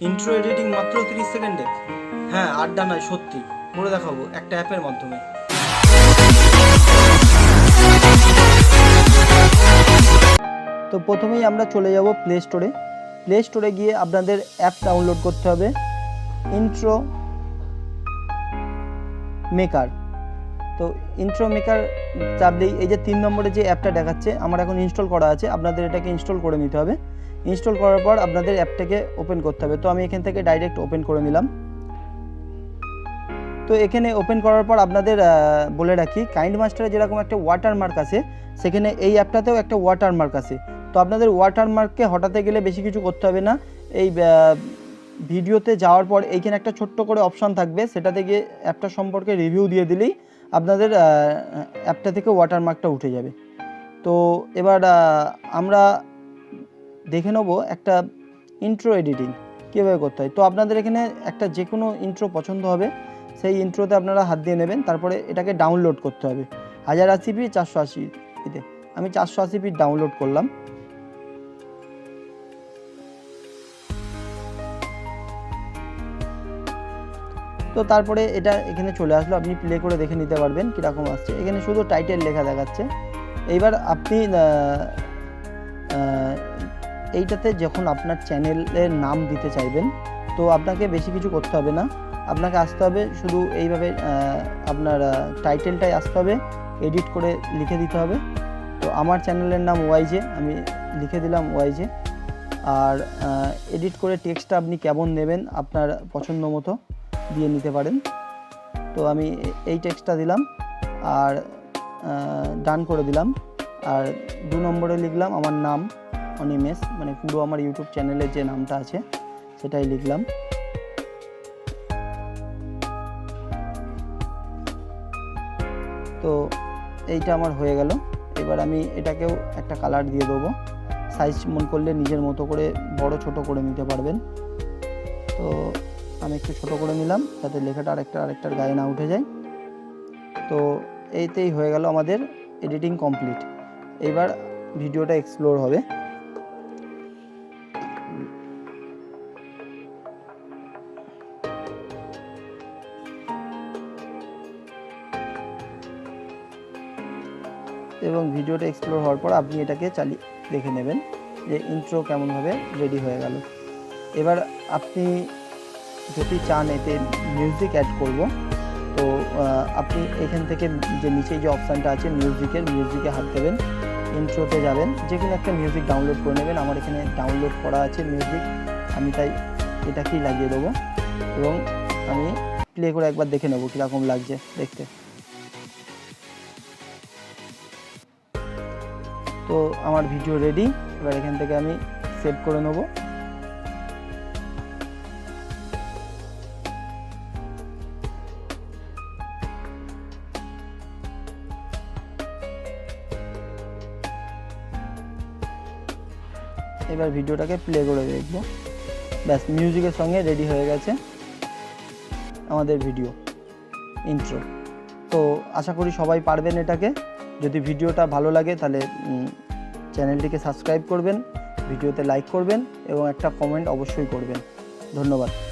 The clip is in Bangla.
ইন্ট্রো এডিটিং মাত্র 30 সেকেন্ডে। হ্যাঁ, আড্ডা নয়, সত্যি করে দেখাবো একটা অ্যাপের মাধ্যমে। তো প্রথমেই আমরা চলে যাব প্লে স্টোরে। প্লে স্টোরে গিয়ে আপনাদের অ্যাপ ডাউনলোড করতে হবে, ইন্ট্রো মেকার। তো ইন্ট্রো মেকার চাপলেই এই যে 3 নম্বরে যে অ্যাপটা দেখাচ্ছে আমার এখন ইনস্টল করা আছে, আপনাদের এটাকে ইনস্টল করে নিতে হবে। ইনস্টল করার পর আপনাদের অ্যাপটাকে ওপেন করতে হবে। তো আমি এখান থেকে ডাইরেক্ট ওপেন করে নিলাম। তো এখানে ওপেন করার পর আপনাদের বলে রাখি, কাইন্ডমাস্টারে যেরকম একটা ওয়াটারমার্ক আছে, সেখানে এই অ্যাপটাতেও একটা ওয়াটারমার্ক আছে। তো আপনাদের ওয়াটারমার্ককে হটাতে গেলে বেশি কিছু করতে হবে না। এই ভিডিওতে যাওয়ার পর এইখানে একটা ছোট্ট করে অপশান থাকবে, সেটাতে গিয়ে অ্যাপটা সম্পর্কে রিভিউ দিয়ে দিলেই আপনাদের অ্যাপটা থেকে ওয়াটারমার্কটা উঠে যাবে। তো এবার আমরা দেখে নেব একটা ইন্ট্রো এডিটিং কীভাবে করতে হয়। তো আপনাদের এখানে একটা যে কোনো ইন্ট্রো পছন্দ হবে, সেই ইন্ট্রোতে আপনারা হাত দিয়ে নেবেন। তারপরে এটাকে ডাউনলোড করতে হবে 1080p 480pতে। আমি 480p ডাউনলোড করলাম। তো তারপরে এটা এখানে চলে আসলো, আপনি প্লে করে দেখে নিতে পারবেন কীরকম আসছে। এখানে শুধু টাইটেল লেখা দেখাচ্ছে। এইবার আপনি এইটাতে যখন আপনার চ্যানেলের নাম দিতে চাইবেন, তো আপনাকে বেশি কিছু করতে হবে না। আপনাকে আসতে হবে শুধু এইভাবে আপনার টাইটেলটাই আসতে হবে, এডিট করে লিখে দিতে হবে। তো আমার চ্যানেলের নাম ওয়াইজে, আমি লিখে দিলাম ওয়াইজে। আর এডিট করে টেক্সটটা আপনি কেমন নেবেন আপনার পছন্দ মতো দিয়ে নিতে পারেন। তো আমি এই টেক্সটটা দিলাম আর ডান করে দিলাম। আর 2 নম্বরে লিখলাম আমার নাম অনিমেষ, মানে পুরো আমার ইউটিউব চ্যানেলের যে নামটা আছে সেটাই লিখলাম। তো এইটা আমার হয়ে গেল। এবার আমি এটাকেও একটা কালার দিয়ে দেবো। সাইজ মন করলে নিজের মতো করে বড় ছোট করে নিতে পারবেন। তো আমি একটু ছোট করে নিলাম যাতে লেখাটা আরেকটার গায়ে না উঠে যায়। তো এইতেই হয়ে গেল আমাদের এডিটিং কমপ্লিট। এবার ভিডিওটা এক্সপ্লোর হবে। এবং ভিডিওটা এক্সপ্লোর হওয়ার পর আপনি এটাকে চালিয়ে দেখে নেবেন যে ইন্ট্রো কেমনভাবে রেডি হয়ে গেল। এবার আপনি যদি চান এতে মিউজিক অ্যাড করব, তো আপনি এখান থেকে যে নিচে যে অপশানটা আছে মিউজিকে হাত দেবেন, ইন্ট্রোতে যাবেন, যে কোনো একটা মিউজিক ডাউনলোড করে নেবেন। আমার এখানে ডাউনলোড করা আছে মিউজিক, আমি তাই এটাকেই লাগিয়ে দেবো এবং আমি প্লে করে একবার দেখে নেবো কীরকম লাগছে দেখতে। তো আমার ভিডিও রেডি। এবার এখান থেকে আমি সেভ করে নেব। এবার ভিডিওটাকে প্লে করে দেখব। ব্যাস, মিউজিকের সঙ্গে রেডি হয়ে গেছে আমাদের ভিডিও ইন্ট্রো। তো আশা করি সবাই পারবেন এটাকে। যদি ভিডিওটা ভালো লাগে তাহলে চ্যানেলটিকে সাবস্ক্রাইব করবেন, ভিডিওতে লাইক করবেন এবং একটা কমেন্ট অবশ্যই করবেন। ধন্যবাদ।